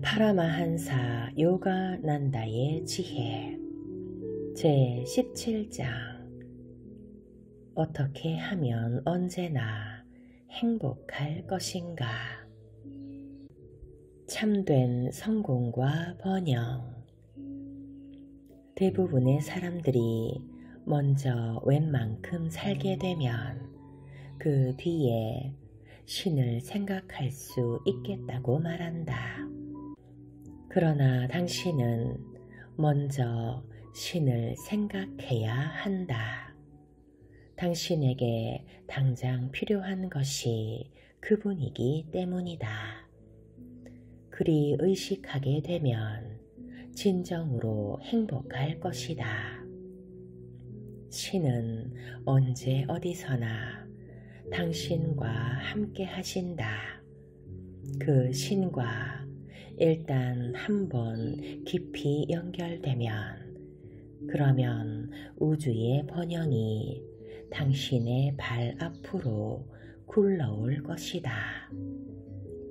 파라마한사 요가난다의 지혜 제17장 어떻게 하면 언제나 행복할 것인가? 참된 성공과 번영. 대부분의 사람들이 먼저 웬만큼 살게 되면 그 뒤에 신을 생각할 수 있겠다고 말한다. 그러나 당신은 먼저 신을 생각해야 한다. 당신에게 당장 필요한 것이 그분이기 때문이다. 그리 의식하게 되면 진정으로 행복할 것이다. 신은 언제 어디서나 당신과 함께 하신다. 그 신과 일단 한번 깊이 연결되면 그러면 우주의 번영이 당신의 발 앞으로 굴러올 것이다.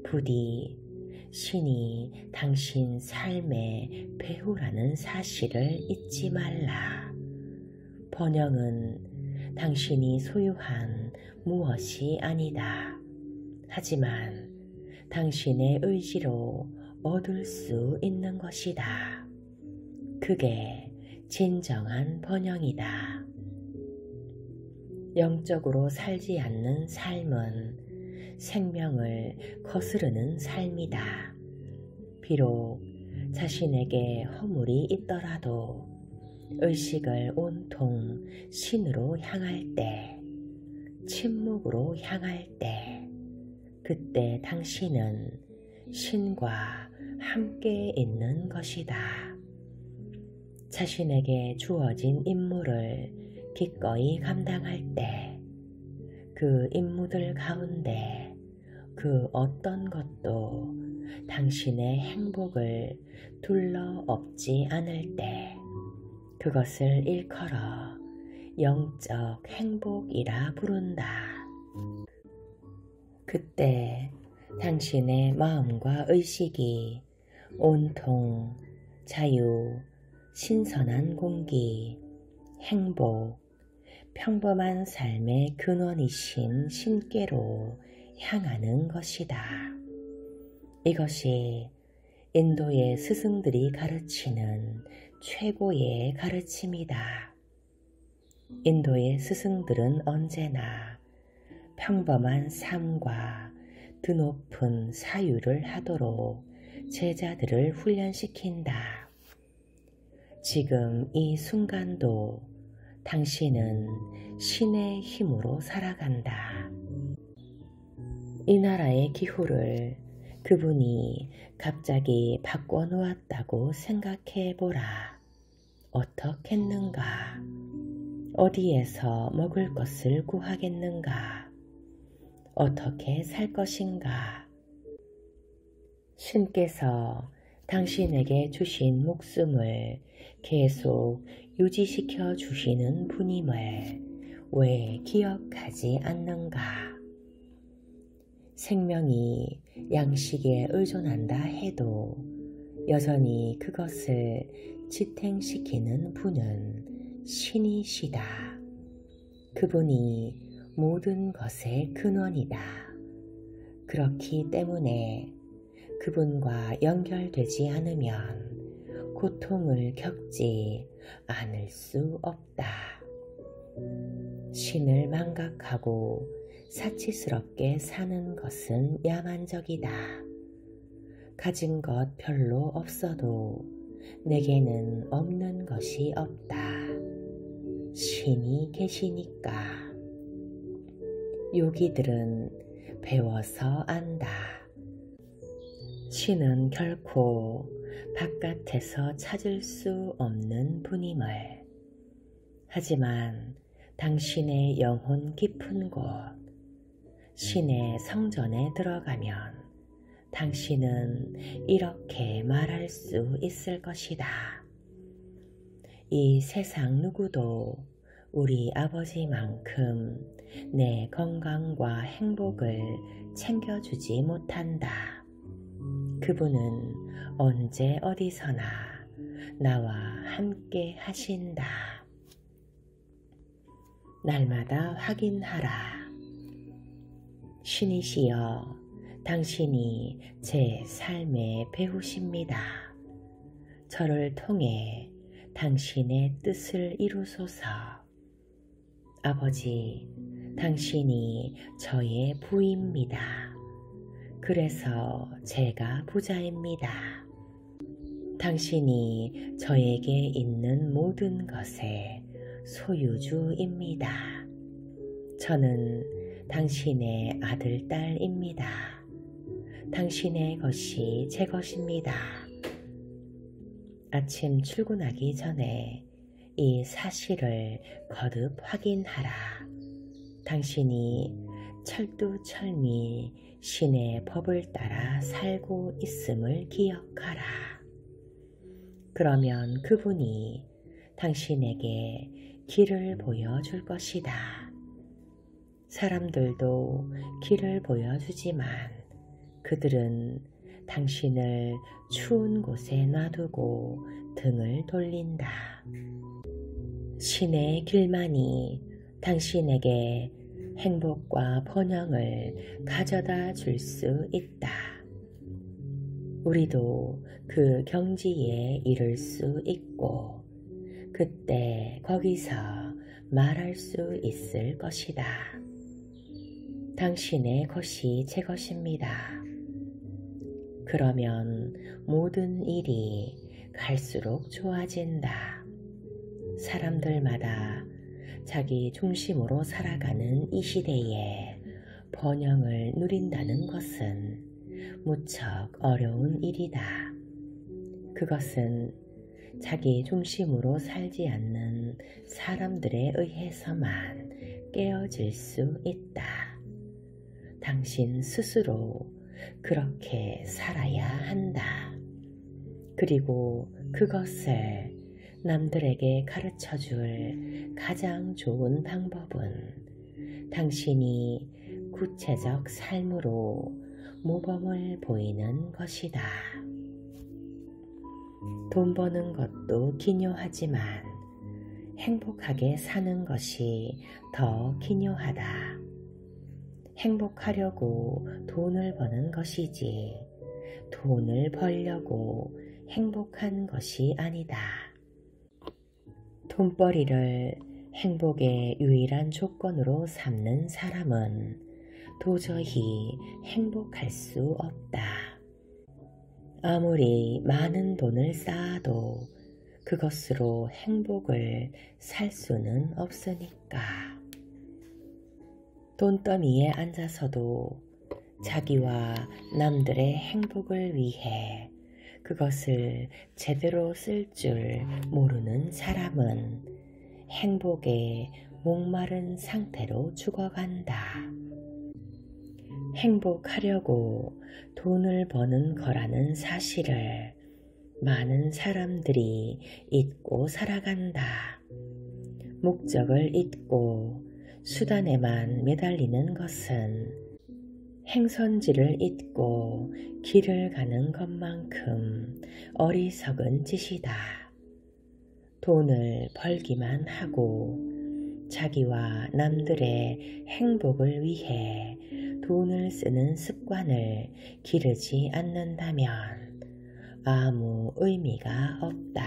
부디 신이 당신 삶의 배후라는 사실을 잊지 말라. 번영은 당신이 소유한 무엇이 아니다. 하지만 당신의 의지로 얻을 수 있는 것이다. 그게 진정한 번영이다. 영적으로 살지 않는 삶은 생명을 거스르는 삶이다. 비록 자신에게 허물이 있더라도 의식을 온통 신으로 향할 때, 침묵으로 향할 때, 그때 당신은 신과 함께 있는 것이다. 자신에게 주어진 임무를 기꺼이 감당할 때, 그 임무들 가운데 그 어떤 것도 당신의 행복을 둘러엎지 않을 때, 그것을 일컬어 영적 행복이라 부른다. 그때 당신의 마음과 의식이 온통 자유, 신선한 공기, 행복, 평범한 삶의 근원이신 신께로 향하는 것이다. 이것이 인도의 스승들이 가르치는 최고의 가르침이다. 인도의 스승들은 언제나 평범한 삶과 드높은 사유를 하도록 제자들을 훈련시킨다. 지금 이 순간도 당신은 신의 힘으로 살아간다. 이 나라의 기후를 그분이 갑자기 바꿔놓았다고 생각해보라. 어떻겠는가? 어디에서 먹을 것을 구하겠는가? 어떻게 살 것인가? 신께서 당신에게 주신 목숨을 계속 유지시켜 주시는 분임을 왜 기억하지 않는가? 생명이 양식에 의존한다 해도 여전히 그것을 지탱시키는 분은 신이시다. 그분이 모든 것의 근원이다. 그렇기 때문에 그분과 연결되지 않으면 고통을 겪지 않을 수 없다. 신을 망각하고 사치스럽게 사는 것은 야만적이다. 가진 것 별로 없어도 내게는 없는 것이 없다. 신이 계시니까. 요기들은 배워서 안다. 신은 결코 바깥에서 찾을 수 없는 분임을. 하지만 당신의 영혼 깊은 곳, 신의 성전에 들어가면 당신은 이렇게 말할 수 있을 것이다. 이 세상 누구도 우리 아버지만큼 내 건강과 행복을 챙겨주지 못한다. 그분은 언제 어디서나 나와 함께 하신다. 날마다 확인하라. 신이시여, 당신이 제 삶의 배우십니다. 저를 통해 당신의 뜻을 이루소서. 아버지, 당신이 저의 부입니다. 그래서 제가 부자입니다. 당신이 저에게 있는 모든 것의 소유주입니다. 저는 당신의 아들, 딸입니다. 당신의 것이 제 것입니다. 아침 출근하기 전에 이 사실을 거듭 확인하라. 당신이 철두철미 신의 법을 따라 살고 있음을 기억하라. 그러면 그분이 당신에게 길을 보여줄 것이다. 사람들도 길을 보여주지만 그들은 당신을 추운 곳에 놔두고 등을 돌린다. 신의 길만이 당신에게 행복과 번영을 가져다 줄 수 있다. 우리도 그 경지에 이를 수 있고 그때 거기서 말할 수 있을 것이다. 당신의 것이 제 것입니다. 그러면 모든 일이 갈수록 좋아진다. 사람들마다 자기 중심으로 살아가는 이 시대에 번영을 누린다는 것은 무척 어려운 일이다. 그것은 자기 중심으로 살지 않는 사람들에 의해서만 깨어질 수 있다. 당신 스스로 그렇게 살아야 한다. 그리고 그것을 남들에게 가르쳐줄 가장 좋은 방법은 당신이 구체적 삶으로 모범을 보이는 것이다. 돈 버는 것도 기묘하지만 행복하게 사는 것이 더 기묘하다. 행복하려고 돈을 버는 것이지 돈을 벌려고 행복한 것이 아니다. 돈벌이를 행복의 유일한 조건으로 삼는 사람은 도저히 행복할 수 없다. 아무리 많은 돈을 쌓아도 그것으로 행복을 살 수는 없으니까. 돈더미에 앉아서도 자기와 남들의 행복을 위해 그것을 제대로 쓸 줄 모르는 사람은 행복에 목마른 상태로 죽어간다. 행복하려고 돈을 버는 거라는 사실을 많은 사람들이 잊고 살아간다. 목적을 잊고 수단에만 매달리는 것은 행선지를 잊고 길을 가는 것만큼 어리석은 짓이다. 돈을 벌기만 하고 자기와 남들의 행복을 위해 돈을 쓰는 습관을 기르지 않는다면 아무 의미가 없다.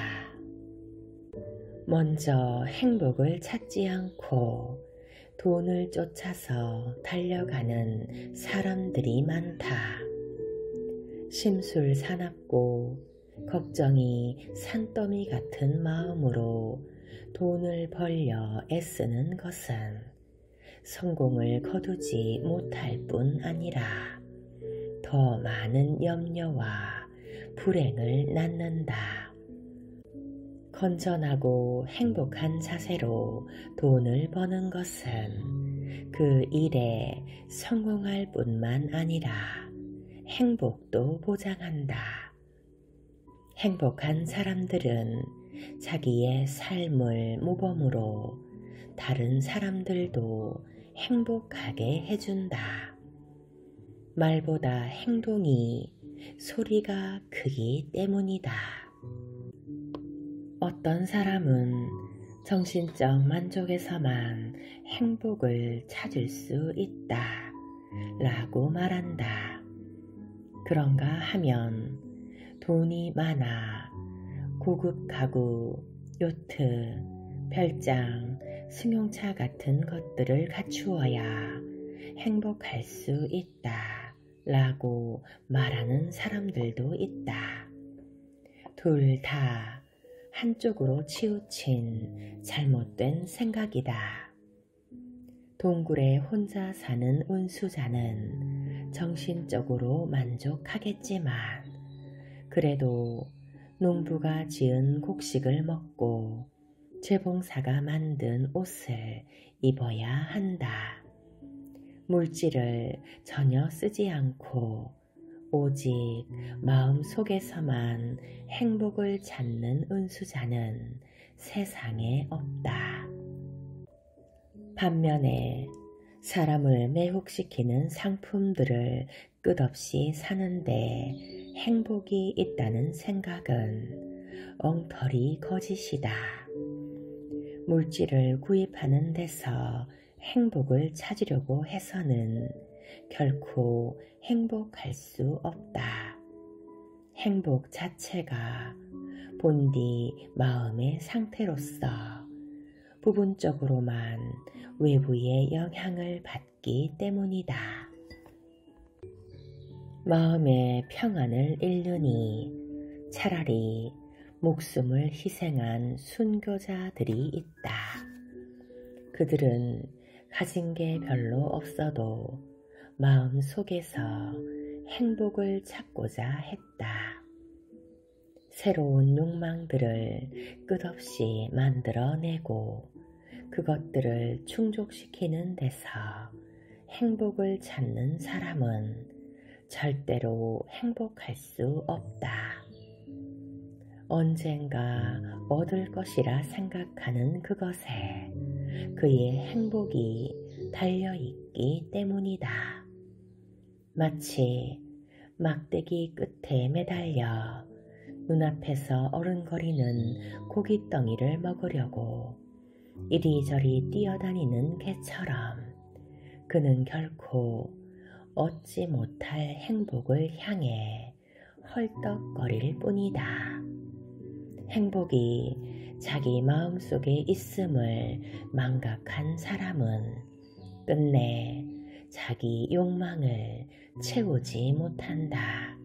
먼저 행복을 찾지 않고 돈을 쫓아서 달려가는 사람들이 많다. 심술사납고 걱정이 산더미 같은 마음으로 돈을 벌려 애쓰는 것은 성공을 거두지 못할 뿐 아니라 더 많은 염려와 불행을 낳는다. 건전하고 행복한 자세로 돈을 버는 것은 그 일에 성공할 뿐만 아니라 행복도 보장한다. 행복한 사람들은 자기의 삶을 모범으로 다른 사람들도 행복하게 해준다. 말보다 행동이 소리가 크기 때문이다. 어떤 사람은 정신적 만족에서만 행복을 찾을 수 있다 라고 말한다. 그런가 하면 돈이 많아 고급 가구, 요트, 별장, 승용차 같은 것들을 갖추어야 행복할 수 있다 라고 말하는 사람들도 있다. 둘 다 한쪽으로 치우친 잘못된 생각이다. 동굴에 혼자 사는 운수자는 정신적으로 만족하겠지만 그래도 농부가 지은 곡식을 먹고 재봉사가 만든 옷을 입어야 한다. 물질을 전혀 쓰지 않고 오직 마음속에서만 행복을 찾는 운수자는 세상에 없다. 반면에 사람을 매혹시키는 상품들을 끝없이 사는데 행복이 있다는 생각은 엉터리 거짓이다. 물질을 구입하는 데서 행복을 찾으려고 해서는 결코 행복할 수 없다. 행복 자체가 본디 마음의 상태로서 부분적으로만 외부의 영향을 받기 때문이다. 마음의 평안을 잃으니 차라리 목숨을 희생한 순교자들이 있다. 그들은 가진 게 별로 없어도 마음 속에서 행복을 찾고자 했다. 새로운 욕망들을 끝없이 만들어내고 그것들을 충족시키는 데서 행복을 찾는 사람은 절대로 행복할 수 없다. 언젠가 얻을 것이라 생각하는 그것에 그의 행복이 달려있기 때문이다. 마치 막대기 끝에 매달려 눈앞에서 어른거리는 고깃덩이를 먹으려고 이리저리 뛰어다니는 개처럼 그는 결코 얻지 못할 행복을 향해 헐떡거릴 뿐이다. 행복이 자기 마음속에 있음을 망각한 사람은 끝내 자기 욕망을 채우지 못한다.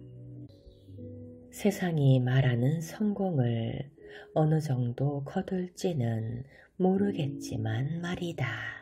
세상이 말하는 성공을 어느 정도 거둘지는 모르겠지만 말이다.